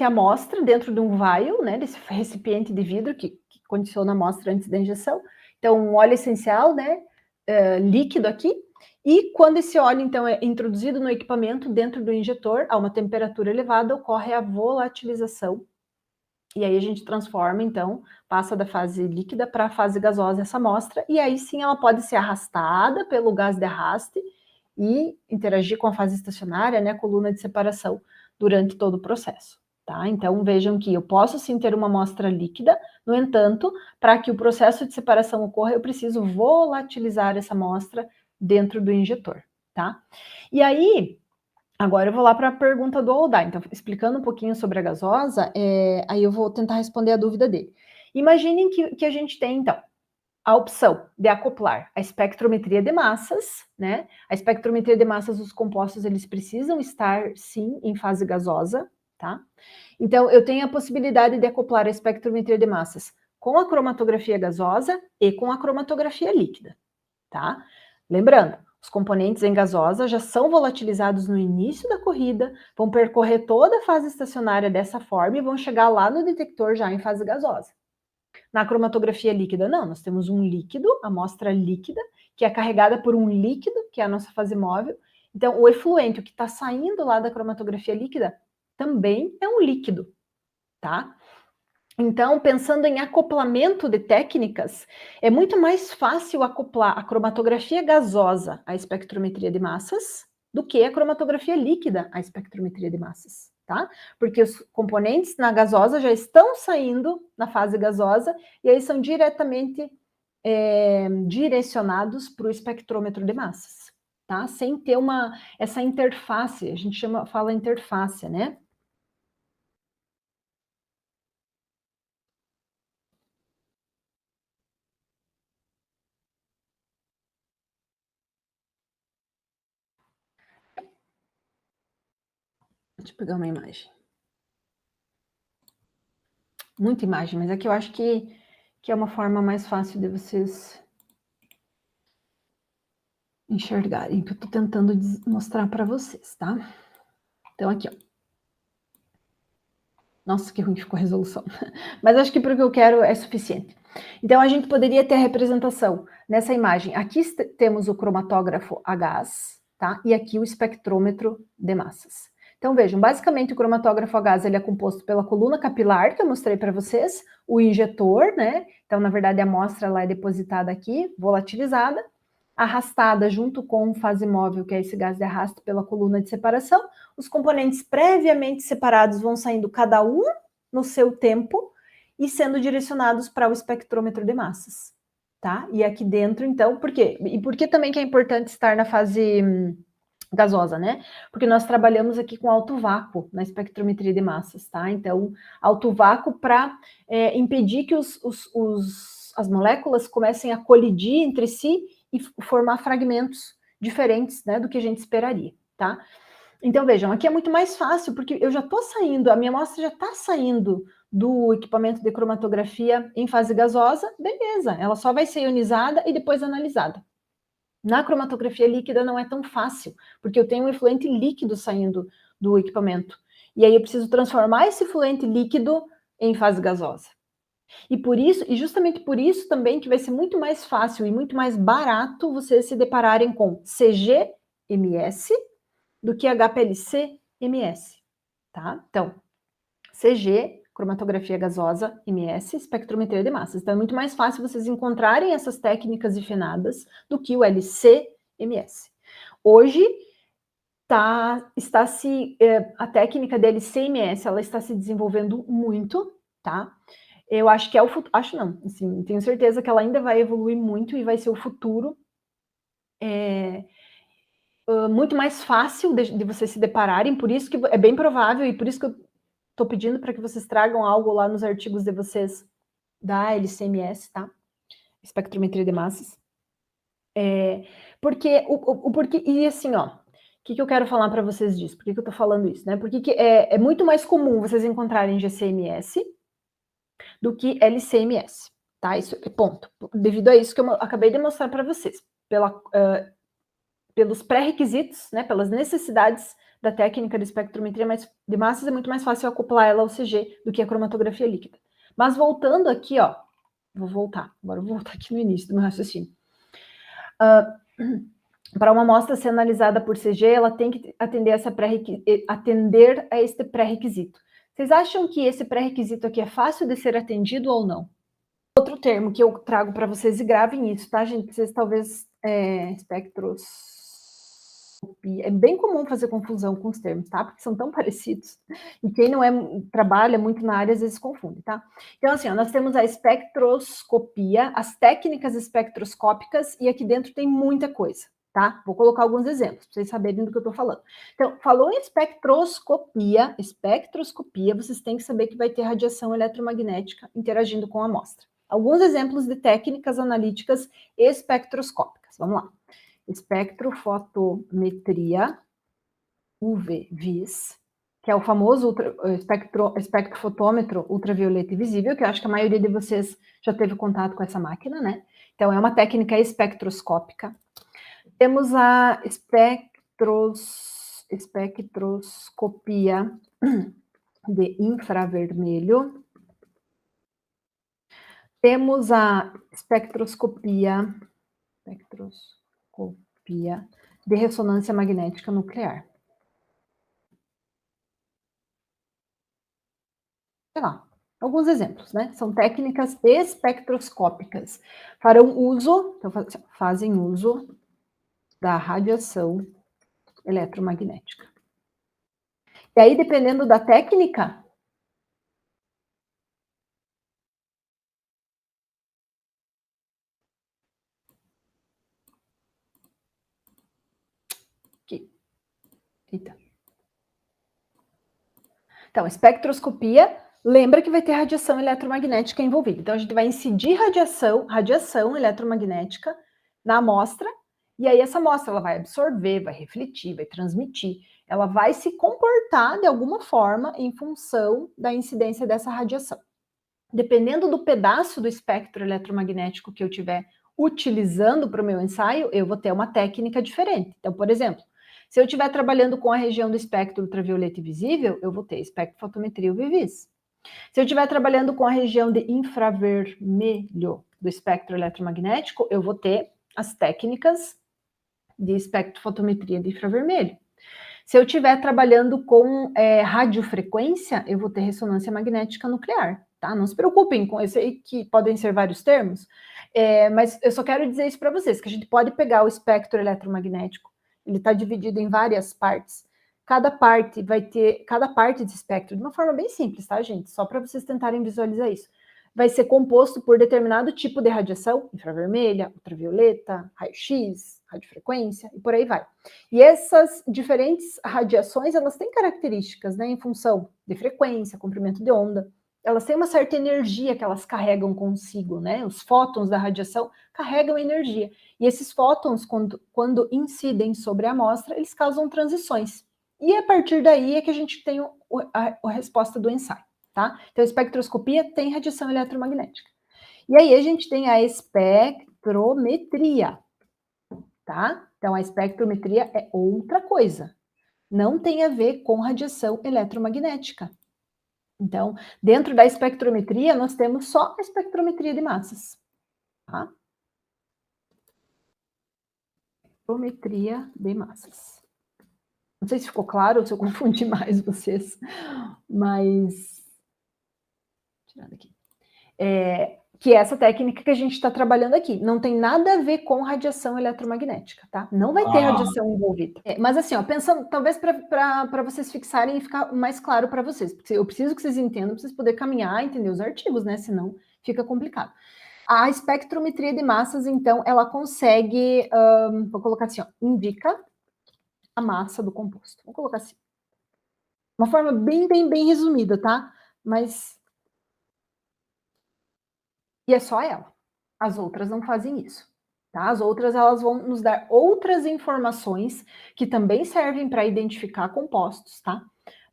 a amostra dentro de um vial, né, desse recipiente de vidro que condiciona a amostra antes da injeção. Então, um óleo essencial, né, líquido aqui. E quando esse óleo, então, é introduzido no equipamento dentro do injetor, a uma temperatura elevada, ocorre a volatilização. E aí a gente transforma, então, passa da fase líquida para a fase gasosa essa amostra, e aí sim ela pode ser arrastada pelo gás de arraste e interagir com a fase estacionária, né, a coluna de separação, durante todo o processo, tá? Então, vejam que eu posso sim ter uma amostra líquida, no entanto, para que o processo de separação ocorra, eu preciso volatilizar essa amostra dentro do injetor, tá? E aí, agora eu vou lá para a pergunta do Aldar. Então, explicando um pouquinho sobre a gasosa, aí eu vou tentar responder a dúvida dele. Imaginem que a gente tem, então, a opção de acoplar a espectrometria de massas, né? A espectrometria de massas, os compostos, eles precisam estar, sim, em fase gasosa, tá? Então, eu tenho a possibilidade de acoplar a espectrometria de massas com a cromatografia gasosa e com a cromatografia líquida, tá? Lembrando, os componentes em gasosa já são volatilizados no início da corrida, vão percorrer toda a fase estacionária dessa forma e vão chegar lá no detector já em fase gasosa. Na cromatografia líquida, não, nós temos um líquido, amostra líquida, que é carregada por um líquido, que é a nossa fase móvel. Então, o efluente, o que está saindo lá da cromatografia líquida, também é um líquido, tá? Então, pensando em acoplamento de técnicas, é muito mais fácil acoplar a cromatografia gasosa à espectrometria de massas do que a cromatografia líquida à espectrometria de massas, tá? Porque os componentes na gasosa já estão saindo na fase gasosa e aí são diretamente direcionados para o espectrômetro de massas, tá? Sem ter essa interface, a gente fala interface, né? Deixa eu pegar uma imagem. Muita imagem, mas é que eu acho que é uma forma mais fácil de vocês enxergarem, que eu estou tentando mostrar para vocês, tá? Então, aqui, ó. Nossa, que ruim ficou a resolução. Mas acho que para o que eu quero é suficiente. Então, a gente poderia ter a representação nessa imagem. Aqui temos o cromatógrafo a gás, tá? E aqui o espectrômetro de massas. Então, vejam, basicamente o cromatógrafo a gás ele é composto pela coluna capilar, que eu mostrei para vocês, o injetor, né? Então, na verdade, a amostra ela é depositada aqui, volatilizada, arrastada junto com fase móvel, que é esse gás de arrasto pela coluna de separação. Os componentes previamente separados vão saindo cada um no seu tempo e sendo direcionados para o espectrômetro de massas, tá? E aqui dentro, então, por quê? E por que também que é importante estar na fase gasosa, né? Porque nós trabalhamos aqui com alto vácuo na espectrometria de massas, tá? Então, alto vácuo para impedir que as moléculas comecem a colidir entre si e formar fragmentos diferentes, né, do que a gente esperaria, tá? Então, vejam, aqui é muito mais fácil, porque eu já estou saindo, a minha amostra já está saindo do equipamento de cromatografia em fase gasosa, beleza, ela só vai ser ionizada e depois analisada. Na cromatografia líquida não é tão fácil, porque eu tenho um efluente líquido saindo do equipamento. E aí eu preciso transformar esse efluente líquido em fase gasosa. E por isso, e justamente por isso também que vai ser muito mais fácil e muito mais barato vocês se depararem com CG-MS do que HPLC-MS, tá? Então, CG, cromatografia gasosa, MS, espectrometria de massas. Então, é muito mais fácil vocês encontrarem essas técnicas refinadas do que o LC-MS. Hoje, a técnica da LC-MS, ela está se desenvolvendo muito, tá? Eu acho que é o futuro, acho não, assim, tenho certeza que ela ainda vai evoluir muito e vai ser o futuro muito mais fácil de vocês se depararem, por isso que é bem provável e por isso que eu estou pedindo para que vocês tragam algo lá nos artigos de vocês da LCMS, tá? Espectrometria de massas. Porque, e assim, ó, o que eu quero falar para vocês disso? Por que eu estou falando isso, né? Porque é muito mais comum vocês encontrarem GCMS do que LCMS, tá? Isso é ponto. Devido a isso que eu acabei de mostrar para vocês, pelos pré-requisitos, né, pelas necessidades da técnica de espectrometria de massas, é muito mais fácil acoplar ela ao CG do que a cromatografia líquida. Mas voltando aqui, ó, agora eu vou voltar aqui no início do meu raciocínio. Para uma amostra ser analisada por CG, ela tem que atender a este pré-requisito. Vocês acham que esse pré-requisito aqui é fácil de ser atendido ou não? Outro termo que eu trago para vocês, e gravem isso, tá, gente? Vocês talvez é bem comum fazer confusão com os termos, tá? Porque são tão parecidos. E quem não trabalha muito na área, às vezes confunde, tá? Então, assim, ó, nós temos a espectroscopia, as técnicas espectroscópicas, e aqui dentro tem muita coisa, tá? Vou colocar alguns exemplos, para vocês saberem do que eu estou falando. Então, falou em espectroscopia, vocês têm que saber que vai ter radiação eletromagnética interagindo com a amostra. Alguns exemplos de técnicas analíticas espectroscópicas. Vamos lá. Espectrofotometria, UV-Vis, que é o famoso espectrofotômetro ultravioleta e visível, que eu acho que a maioria de vocês já teve contato com essa máquina, né? Então, é uma técnica espectroscópica. Temos a espectroscopia de infravermelho. Temos a espectroscopia de ressonância magnética nuclear. Sei lá, alguns exemplos, né? São técnicas espectroscópicas. Fazem uso da radiação eletromagnética. E aí, dependendo da técnica, Então, espectroscopia, lembra que vai ter radiação eletromagnética envolvida. Então, a gente vai incidir radiação eletromagnética na amostra, e aí essa amostra ela vai absorver, vai refletir, vai transmitir. Ela vai se comportar de alguma forma em função da incidência dessa radiação. Dependendo do pedaço do espectro eletromagnético que eu estiver utilizando para o meu ensaio, eu vou ter uma técnica diferente. Então, por exemplo, se eu estiver trabalhando com a região do espectro ultravioleta e visível, eu vou ter espectrofotometria UV-Vis. Se eu estiver trabalhando com a região de infravermelho do espectro eletromagnético, eu vou ter as técnicas de espectrofotometria de infravermelho. Se eu estiver trabalhando com radiofrequência, eu vou ter ressonância magnética nuclear, tá? Não se preocupem com isso aí, que podem ser vários termos, mas eu só quero dizer isso para vocês, que a gente pode pegar o espectro eletromagnético, ele está dividido em várias partes. Cada parte de espectro, de uma forma bem simples, tá, gente? Só para vocês tentarem visualizar isso. vai ser composto por determinado tipo de radiação, infravermelha, ultravioleta, raio-x, radiofrequência, e por aí vai. E essas diferentes radiações, elas têm características, né, em função de frequência, comprimento de onda, elas têm uma certa energia que elas carregam consigo, né, os fótons da radiação carregam energia, e esses fótons, quando incidem sobre a amostra, eles causam transições, e a partir daí é que a gente tem a resposta do ensaio, tá? Então, a espectroscopia tem radiação eletromagnética. E aí a gente tem a espectrometria, tá? Então, a espectrometria é outra coisa. Não tem a ver com radiação eletromagnética. Então, dentro da espectrometria, nós temos só a espectrometria de massas, tá? Espectrometria de massas. Não sei se ficou claro ou se eu confundi mais vocês, mas... Tirando aqui. Que é essa técnica que a gente está trabalhando aqui. Não tem nada a ver com radiação eletromagnética, tá? Não vai ter radiação envolvida. Mas assim, ó, pensando, talvez para vocês fixarem e ficar mais claro para vocês, porque eu preciso que vocês entendam, para vocês poderem caminhar, entender os artigos, né? Senão fica complicado. A espectrometria de massas, então, ela consegue, vou colocar assim, ó, indica a massa do composto. Vou colocar assim. Uma forma bem resumida, tá? Mas... E é só ela. As outras não fazem isso, tá? As outras, elas vão nos dar outras informações que também servem para identificar compostos, tá?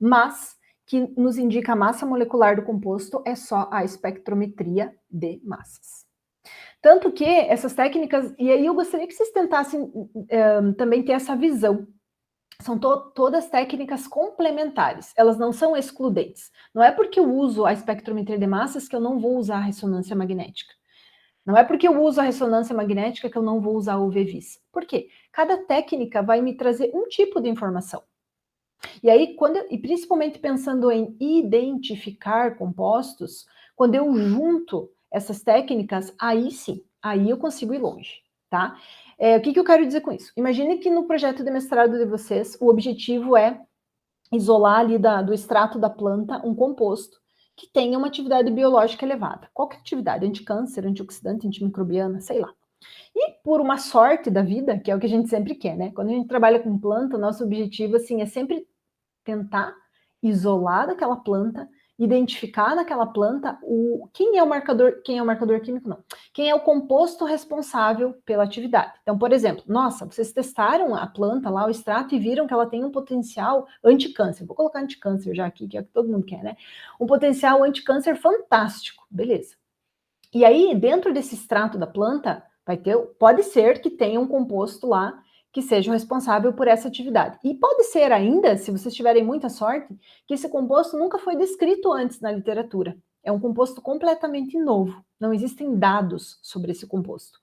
Mas que nos indica a massa molecular do composto é só a espectrometria de massas. Tanto que essas técnicas, e aí eu gostaria que vocês tentassem também ter essa visão. São todas técnicas complementares, elas não são excludentes. Não é porque eu uso a espectrometria de massas que eu não vou usar a ressonância magnética. Não é porque eu uso a ressonância magnética que eu não vou usar o UV-Vis. Por quê? Cada técnica vai me trazer um tipo de informação. E aí, e principalmente pensando em identificar compostos, quando eu junto essas técnicas, aí sim, aí eu consigo ir longe, tá? O que eu quero dizer com isso? Imagine que no projeto de mestrado de vocês, o objetivo é isolar ali do extrato da planta um composto que tenha uma atividade biológica elevada. Qualquer atividade, anticâncer, antioxidante, antimicrobiana, sei lá. E por uma sorte da vida, que é o que a gente sempre quer, né? Quando a gente trabalha com planta, o nosso objetivo, assim, é sempre tentar isolar daquela planta, identificar naquela planta quem é o marcador químico, não. Quem é o composto responsável pela atividade. Então, por exemplo, nossa, vocês testaram a planta lá, o extrato, e viram que ela tem um potencial anticâncer. Vou colocar anticâncer já aqui, que é o que todo mundo quer, né? Um potencial anticâncer fantástico, beleza. E aí, dentro desse extrato da planta, pode ser que tenha um composto lá que seja o responsável por essa atividade. E pode ser ainda, se vocês tiverem muita sorte, que esse composto nunca foi descrito antes na literatura. É um composto completamente novo. Não existem dados sobre esse composto.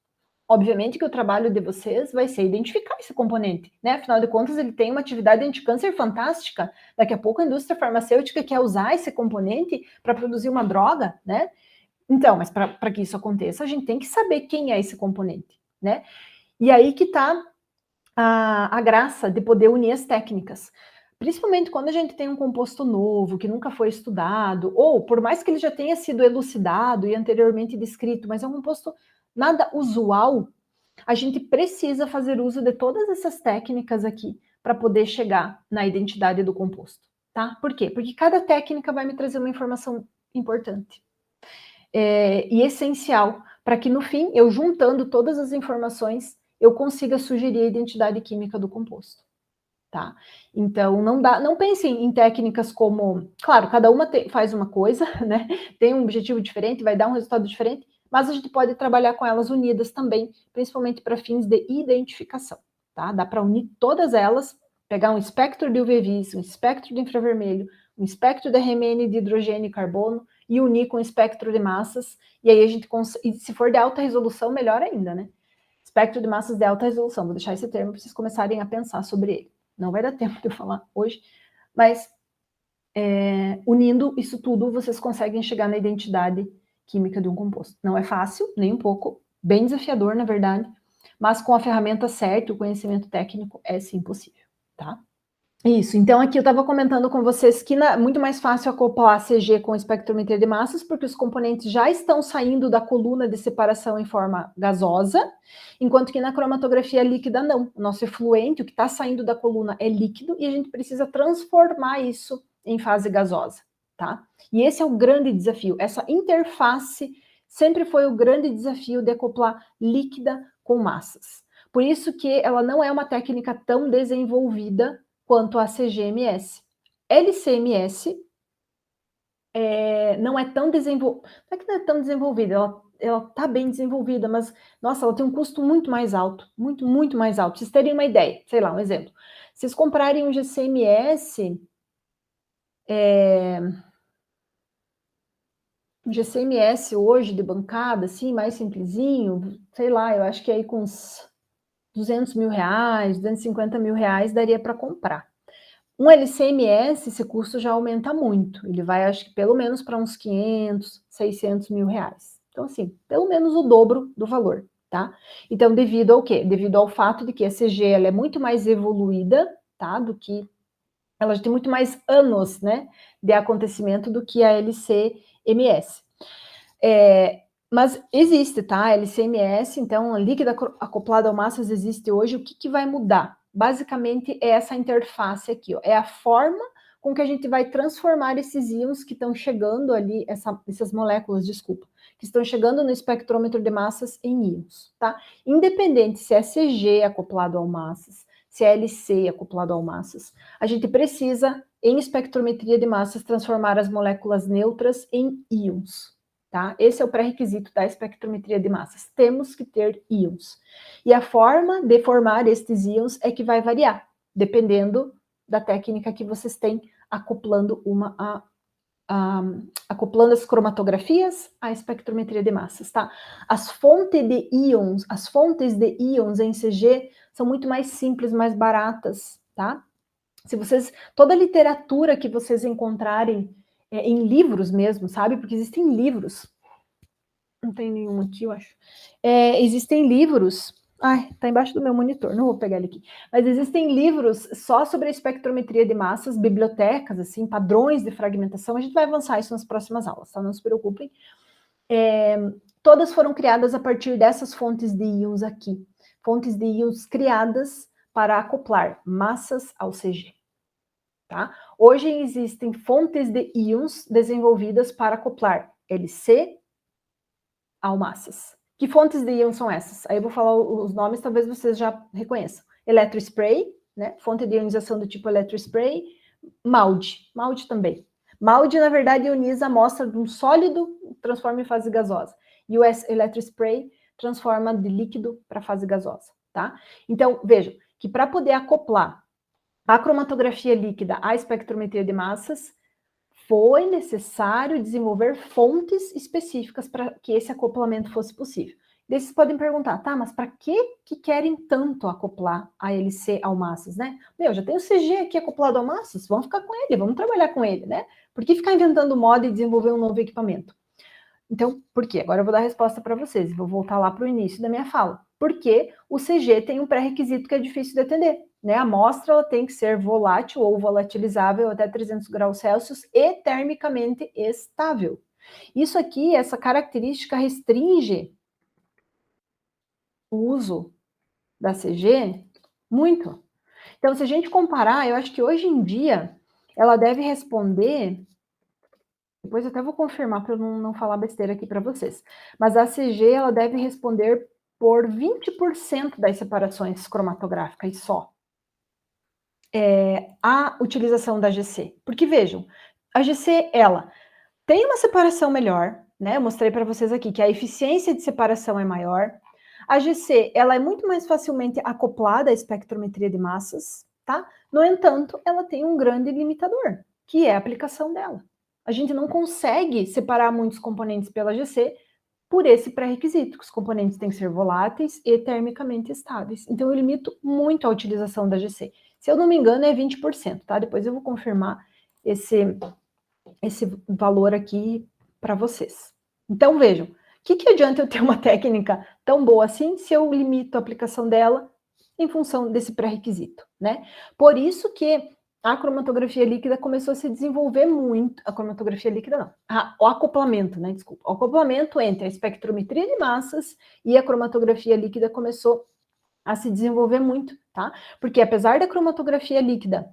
Obviamente que o trabalho de vocês vai ser identificar esse componente, né? Afinal de contas, ele tem uma atividade anticâncer fantástica. Daqui a pouco a indústria farmacêutica quer usar esse componente para produzir uma droga, né? Então, mas para que isso aconteça, a gente tem que saber quem é esse componente, né? E aí que está a graça de poder unir as técnicas. Principalmente quando a gente tem um composto novo, que nunca foi estudado, ou por mais que ele já tenha sido elucidado e anteriormente descrito, mas é um composto nada usual, a gente precisa fazer uso de todas essas técnicas aqui para poder chegar na identidade do composto, tá? Por quê? Porque cada técnica vai me trazer uma informação importante. E essencial, para que no fim, eu juntando todas as informações, eu consiga sugerir a identidade química do composto, tá? Então, não pensem em técnicas como, claro, cada uma faz uma coisa, né? Tem um objetivo diferente, vai dar um resultado diferente, mas a gente pode trabalhar com elas unidas também, principalmente para fins de identificação, tá? Dá para unir todas elas, pegar um espectro de UV-Vis, um espectro de infravermelho, um espectro de RMN de hidrogênio e carbono, e unir com o espectro de massas, e aí a gente consegue, se for de alta resolução, melhor ainda, né? Espectro de massas de alta resolução, vou deixar esse termo para vocês começarem a pensar sobre ele. Não vai dar tempo de eu falar hoje, mas unindo isso tudo, vocês conseguem chegar na identidade química de um composto. Não é fácil, nem um pouco, bem desafiador, na verdade, mas com a ferramenta certa, o conhecimento técnico, é sim possível, tá? Isso, então aqui eu estava comentando com vocês que é muito mais fácil acoplar a CG com espectrometria de massas, porque os componentes já estão saindo da coluna de separação em forma gasosa, enquanto que na cromatografia líquida não. O nosso efluente, o que está saindo da coluna é líquido, e a gente precisa transformar isso em fase gasosa, tá? E esse é o grande desafio, essa interface sempre foi o grande desafio de acoplar líquida com massas. Por isso que ela não é uma técnica tão desenvolvida quanto a CGMS. LCMS não é tão desenvolvida, não é que não é tão desenvolvida, ela está bem desenvolvida, mas, nossa, ela tem um custo muito mais alto, muito, muito mais alto. Vocês terem uma ideia, sei lá, um exemplo. Se vocês comprarem um GCMS, hoje de bancada, assim, mais simplesinho, sei lá, eu acho que aí com uns 200 mil reais, 250 mil reais daria para comprar. Um LCMS, esse custo já aumenta muito. Ele vai, acho que, pelo menos para uns 500, 600 mil reais. Então, assim, pelo menos o dobro do valor, tá? Então, devido ao quê? Devido ao fato de que a CG ela é muito mais evoluída, tá? Do que... Ela já tem muito mais anos, né, de acontecimento do que a LCMS. Mas existe, tá? LCMS, então, líquida acoplada ao massas existe hoje. O que vai mudar? Basicamente, é essa interface aqui, ó. É a forma com que a gente vai transformar esses íons que estão chegando ali, essas moléculas, desculpa, que estão chegando no espectrômetro de massas em íons, tá? Independente se é CG acoplado ao massas, se é LC acoplado ao massas, a gente precisa, em espectrometria de massas, transformar as moléculas neutras em íons. Tá? Esse é o pré-requisito da espectrometria de massas. Temos que ter íons. E a forma de formar estes íons é que vai variar, dependendo da técnica que vocês têm, acoplando acoplando as cromatografias à espectrometria de massas, tá? As fontes de íons em CG são muito mais simples, mais baratas, tá? Toda a literatura que vocês encontrarem em livros mesmo, sabe? Porque existem livros. Não tem nenhum aqui, eu acho. Existem livros. Ai, tá embaixo do meu monitor, não vou pegar ele aqui. Mas existem livros só sobre a espectrometria de massas, bibliotecas, assim, padrões de fragmentação. A gente vai avançar isso nas próximas aulas, tá? Não se preocupem. Todas foram criadas a partir dessas fontes de íons aqui. Fontes de íons criadas para acoplar massas ao CG. Tá? Hoje existem fontes de íons desenvolvidas para acoplar LC ao massas. Que fontes de íons são essas? Aí eu vou falar os nomes, talvez vocês já reconheçam. Eletrospray, né? Fonte de ionização do tipo eletrospray. MALD também. MALD, na verdade, ioniza a amostra de um sólido, transforma em fase gasosa. E o eletrospray transforma de líquido para fase gasosa, tá? Então, vejam, que para poder acoplar a cromatografia líquida à espectrometria de massas, foi necessário desenvolver fontes específicas para que esse acoplamento fosse possível. Daí vocês podem perguntar, tá, mas para que querem tanto acoplar a LC ao massas, né? Meu, já tem o CG aqui acoplado ao massas, vamos ficar com ele, vamos trabalhar com ele, né? Por que ficar inventando moda e desenvolver um novo equipamento? Então, por quê? Agora eu vou dar a resposta para vocês, vou voltar lá para o início da minha fala. Porque o CG tem um pré-requisito que é difícil de atender, né? A amostra ela tem que ser volátil ou volatilizável até 300 graus Celsius e termicamente estável. Isso aqui, essa característica restringe o uso da CG muito. Então, se a gente comparar, eu acho que hoje em dia ela deve responder... Depois eu até vou confirmar para eu não falar besteira aqui para vocês. Mas a CG ela deve responder por 20% das separações cromatográficas só. A utilização da GC. Porque vejam, a GC ela tem uma separação melhor, né? Eu mostrei para vocês aqui que a eficiência de separação é maior. A GC ela é muito mais facilmente acoplada à espectrometria de massas, tá? No entanto, ela tem um grande limitador, que é a aplicação dela. A gente não consegue separar muitos componentes pela GC por esse pré-requisito, que os componentes têm que ser voláteis e termicamente estáveis. Então, eu limito muito a utilização da GC. Se eu não me engano, é 20%, tá? Depois eu vou confirmar esse valor aqui para vocês. Então, vejam, o que adianta eu ter uma técnica tão boa assim se eu limito a aplicação dela em função desse pré-requisito, né? Por isso que a cromatografia líquida começou a se desenvolver muito, a cromatografia líquida não, o acoplamento, né, desculpa, o acoplamento entre a espectrometria de massas e a cromatografia líquida começou a se desenvolver muito, tá? Porque apesar da cromatografia líquida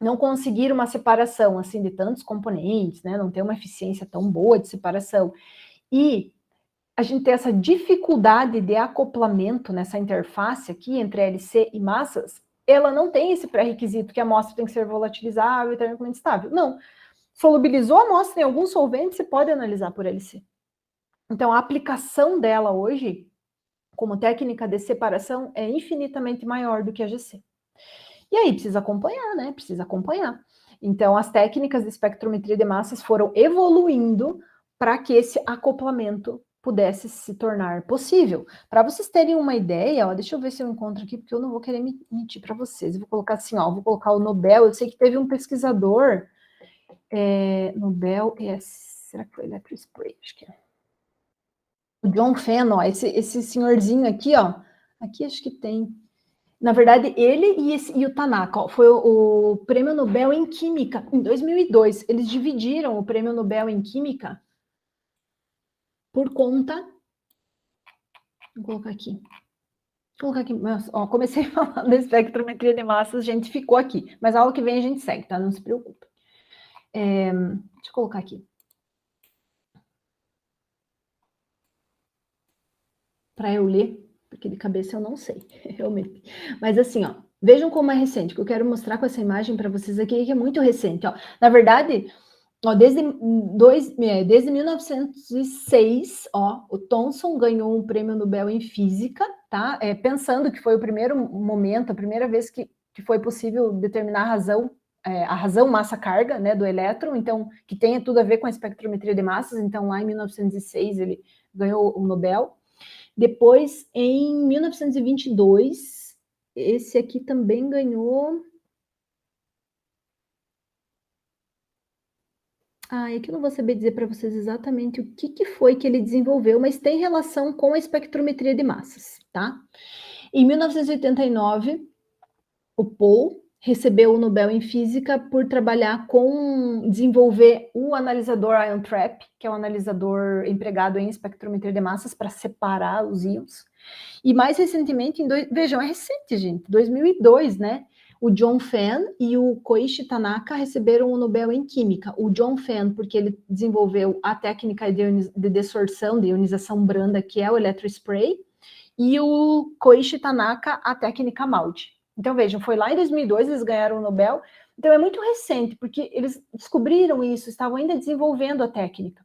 não conseguir uma separação, assim, de tantos componentes, né, não ter uma eficiência tão boa de separação, e a gente ter essa dificuldade de acoplamento nessa interface aqui entre LC e massas, ela não tem esse pré-requisito que a amostra tem que ser volatilizável e termicamente estável. Não. Solubilizou a amostra em algum solvente, você pode analisar por LC. Então, a aplicação dela hoje, como técnica de separação, é infinitamente maior do que a GC. E aí, precisa acompanhar, né? Precisa acompanhar. Então, as técnicas de espectrometria de massas foram evoluindo para que esse acoplamento pudesse se tornar possível. Para vocês terem uma ideia, ó, deixa eu ver se eu encontro aqui, porque eu não vou querer mentir para vocês. Eu vou colocar assim, ó, vou colocar o Nobel. Eu sei que teve um pesquisador, Nobel, será que foi Electrospray? Acho que é. O John Fenn, ó, esse senhorzinho aqui, ó, aqui acho que tem. Na verdade, ele e o Tanaka, ó, foi o Prêmio Nobel em Química, em 2002. Eles dividiram o Prêmio Nobel em Química por conta... Vou colocar aqui. Vou colocar aqui, ó, comecei a falar da espectrometria de massas, a gente ficou aqui. Mas a aula que vem a gente segue, tá? Não se preocupe. Deixa eu colocar aqui. Para eu ler, porque de cabeça eu não sei, realmente. Mas assim, ó, vejam como é recente, que eu quero mostrar com essa imagem para vocês aqui, que é muito recente, ó. Na verdade, ó, desde 1906, ó, o Thomson ganhou um prêmio Nobel em Física, tá? Pensando que foi o primeiro momento, a primeira vez que foi possível determinar a razão massa-carga, né, do elétron, então, que tenha tudo a ver com a espectrometria de massas, então lá em 1906 ele ganhou o Nobel. Depois, em 1922, esse aqui também ganhou... é que eu não vou saber dizer para vocês exatamente o que foi que ele desenvolveu, mas tem relação com a espectrometria de massas, tá? Em 1989, o Paul recebeu o Nobel em Física por trabalhar desenvolver o analisador Ion Trap, que é um analisador empregado em espectrometria de massas para separar os íons. E mais recentemente, vejam, é recente, gente, 2002, né? O John Fenn e o Koichi Tanaka receberam o Nobel em Química. O John Fenn, porque ele desenvolveu a técnica de desorção, de ionização branda, que é o electrospray, e o Koichi Tanaka, a técnica MALDI. Então, vejam, foi lá em 2002, eles ganharam o Nobel. Então, é muito recente, porque eles descobriram isso, estavam ainda desenvolvendo a técnica.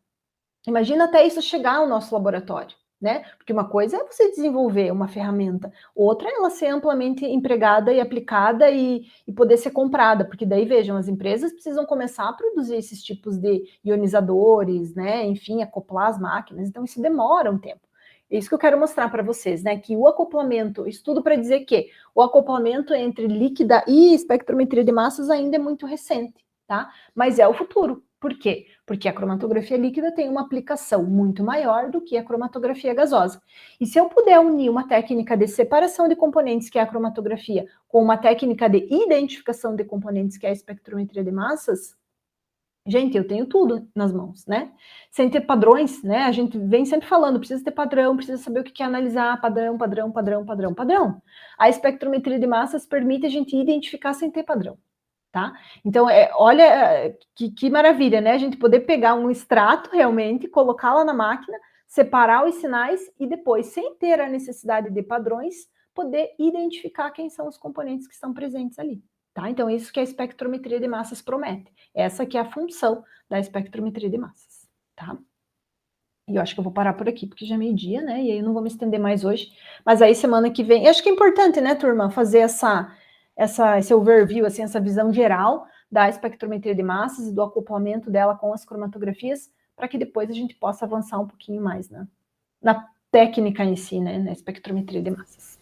Imagina até isso chegar ao nosso laboratório, né? Porque uma coisa é você desenvolver uma ferramenta, outra é ela ser amplamente empregada e aplicada e poder ser comprada, porque daí, vejam, as empresas precisam começar a produzir esses tipos de ionizadores, né? Enfim, acoplar as máquinas, então isso demora um tempo. É isso que eu quero mostrar para vocês, né? Que o acoplamento, isso tudo para dizer que o acoplamento entre líquida e espectrometria de massas ainda é muito recente, tá? Mas é o futuro. Por quê? Porque a cromatografia líquida tem uma aplicação muito maior do que a cromatografia gasosa. E se eu puder unir uma técnica de separação de componentes, que é a cromatografia, com uma técnica de identificação de componentes, que é a espectrometria de massas, gente, eu tenho tudo nas mãos, né? Sem ter padrões, né? A gente vem sempre falando, precisa ter padrão, precisa saber o que é analisar, padrão. A espectrometria de massas permite a gente identificar sem ter padrão. Tá? Então, olha que maravilha, né? A gente poder pegar um extrato realmente, colocar lá na máquina, separar os sinais e depois, sem ter a necessidade de padrões, poder identificar quem são os componentes que estão presentes ali. Tá? Então, isso que a espectrometria de massas promete. Essa que é a função da espectrometria de massas. Tá? E eu acho que eu vou parar por aqui, porque já é meio-dia, né? E aí eu não vou me estender mais hoje. Mas aí, semana que vem... Eu acho que é importante, né, turma, fazer esse overview, assim, essa visão geral da espectrometria de massas e do acoplamento dela com as cromatografias, para que depois a gente possa avançar um pouquinho mais na técnica em si, né, na espectrometria de massas.